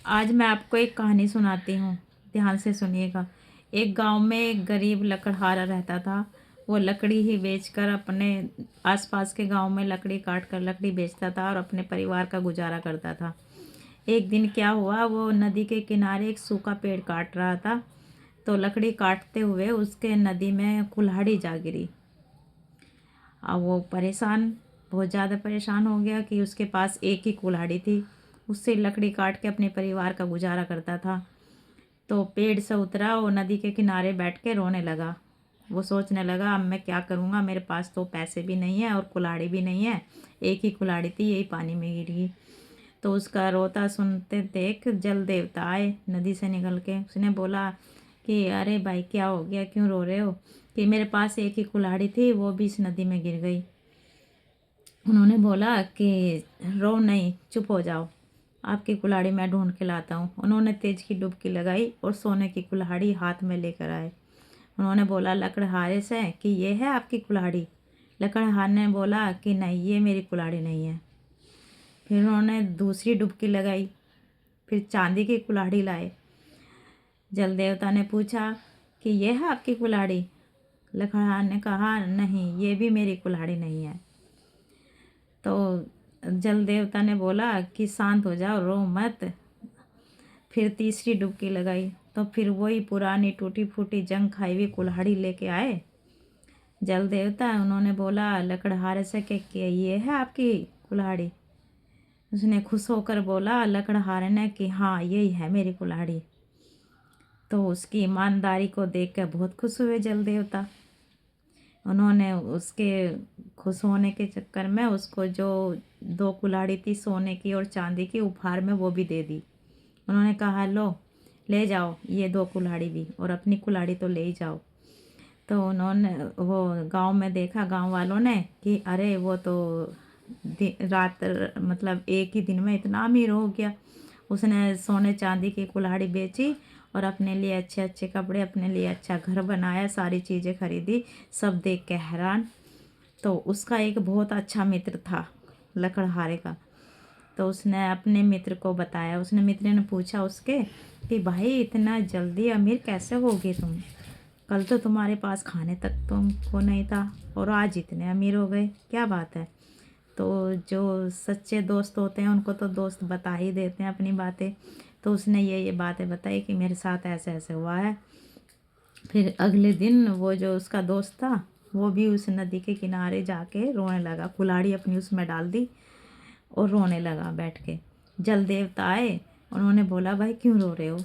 आज मैं आपको एक कहानी सुनाती हूँ, ध्यान से सुनिएगा। एक गांव में एक गरीब लकड़हारा रहता था। वो लकड़ी ही बेचकर अपने आसपास के गांव में लकड़ी काट कर लकड़ी बेचता था और अपने परिवार का गुजारा करता था। एक दिन क्या हुआ, वो नदी के किनारे एक सूखा पेड़ काट रहा था, तो लकड़ी काटते हुए उसके नदी में कुल्हाड़ी जा गिरी। अब वो बहुत ज़्यादा परेशान हो गया कि उसके पास एक ही कुल्हाड़ी थी। उससे लकड़ी काट के अपने परिवार का गुजारा करता था। तो पेड़ से उतरा, वो नदी के किनारे बैठ के रोने लगा। वो सोचने लगा, अब मैं क्या करूँगा, मेरे पास तो पैसे भी नहीं है और कुल्हाड़ी भी नहीं है। एक ही कुल्हाड़ी थी, यही पानी में गिर गई। तो उसका रोता सुनते देख जल देवता आए नदी से निकल के। उसने बोला कि अरे भाई, क्या हो गया, क्यों रो रहे हो? कि मेरे पास एक ही कुल्हाड़ी थी, वो भी इस नदी में गिर गई। उन्होंने बोला कि रो नहीं, चुप हो जाओ, आपकी कुल्हाड़ी मैं ढूंढ के लाता हूँ। उन्होंने तेज की डुबकी लगाई और सोने की कुल्हाड़ी हाथ में लेकर आए। उन्होंने बोला लकड़हारे से कि ये है आपकी कुल्हाड़ी? लकड़हार ने बोला कि नहीं, ये मेरी कुल्हाड़ी नहीं है। फिर उन्होंने दूसरी डुबकी लगाई, फिर चांदी की कुल्हाड़ी लाए। जल देवता ने पूछा कि यह है आपकी कुल्हाड़ी? लकड़हार ने कहा नहीं, ये भी मेरी कुल्हाड़ी नहीं है। तो जल देवता ने बोला कि शांत हो जाओ, रो मत। फिर तीसरी डुबकी लगाई तो फिर वही पुरानी टूटी फूटी जंग खाई हुई कुल्हाड़ी लेके आए जल देवता। उन्होंने बोला लकड़हारे से कि ये है आपकी कुल्हाड़ी? उसने खुश होकर बोला लकड़हारे ने कि हाँ, यही है मेरी कुल्हाड़ी। तो उसकी ईमानदारी को देख कर बहुत खुश हुए जल देवता। उन्होंने उसके खुश होने के चक्कर में उसको जो दो कुल्हाड़ी थी सोने की और चांदी की, उपहार में वो भी दे दी। उन्होंने कहा लो, ले जाओ ये दो कुल्हाड़ी भी, और अपनी कुल्हाड़ी तो ले ही जाओ। तो उन्होंने वो गांव में देखा, गांव वालों ने, कि अरे वो तो रात मतलब एक ही दिन में इतना अमीर हो गया। उसने सोने चांदी की कुल्हाड़ी बेची और अपने लिए अच्छे अच्छे कपड़े, अपने लिए अच्छा घर बनाया, सारी चीज़ें खरीदी। सब देख के हैरान। तो उसका एक बहुत अच्छा मित्र था लकड़हारे का। तो उसने अपने मित्र को बताया। उसने मित्र ने पूछा उसके कि भाई, इतना जल्दी अमीर कैसे हो गए तुम? कल तो तुम्हारे पास खाने तक तुमको नहीं था और आज इतने अमीर हो गए, क्या बात है? तो जो सच्चे दोस्त होते हैं उनको तो दोस्त बता ही देते हैं अपनी बातें। तो उसने ये बातें बताई कि मेरे साथ ऐसे ऐसे हुआ है। फिर अगले दिन वो जो उसका दोस्त था वो भी उस नदी के किनारे जाके रोने लगा, कुल्हाड़ी अपनी उसमें डाल दी और रोने लगा बैठ के। जल देवता आए, उन्होंने बोला भाई क्यों रो रहे हो?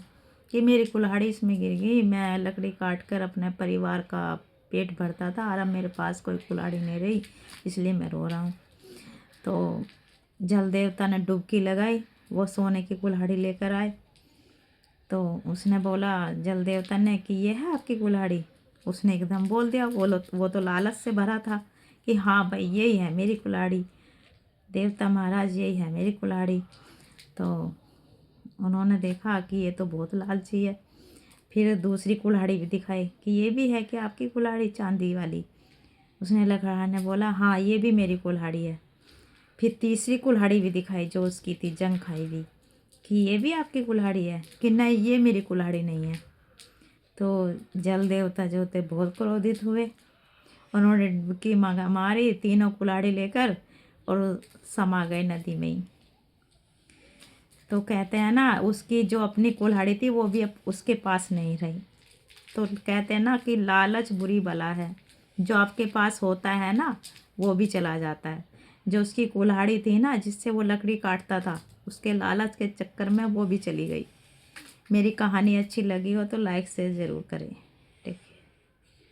कि मेरी कुल्हाड़ी इसमें गिर गई, मैं लकड़ी काट कर अपने परिवार का पेट भरता था और अब मेरे पास कोई कुल्हाड़ी नहीं रही, इसलिए मैं रो रहा हूँ। तो जल देवता ने डुबकी लगाई, वो सोने की कुल्हाड़ी लेकर आए। तो उसने बोला जल देवता ने कि ये है आपकी कुल्हाड़ी? उसने एकदम बोल दिया, वो तो लालच से भरा था कि हाँ भाई, यही है मेरी कुल्हाड़ी, देवता महाराज यही है मेरी कुल्हाड़ी। तो उन्होंने देखा कि ये तो बहुत लालची है। फिर दूसरी कुल्हाड़ी भी दिखाई कि ये भी है कि आपकी कुल्हाड़ी चांदी वाली? उसने लकड़हार ने बोला हाँ, ये भी मेरी कुल्हाड़ी है। फिर तीसरी कुल्हाड़ी भी दिखाई जो उसकी थी जंग खाई हुई, कि ये भी आपकी कुल्हाड़ी है? कि नहीं, ये मेरी कुल्हाड़ी नहीं है। तो जल देवता जो थे बहुत क्रोधित हुए। उन्होंने डुबकी मारी तीनों कुल्हाड़ी लेकर और समा गए नदी में ही। तो कहते हैं ना, उसकी जो अपनी कुल्हाड़ी थी वो भी अब उसके पास नहीं रही। तो कहते हैं ना कि लालच बुरी बला है, जो आपके पास होता है ना वो भी चला जाता है। जो उसकी कुल्हाड़ी थी ना जिससे वो लकड़ी काटता था, उसके लालच के चक्कर में वो भी चली गई। मेरी कहानी अच्छी लगी हो तो लाइक शेयर ज़रूर करें।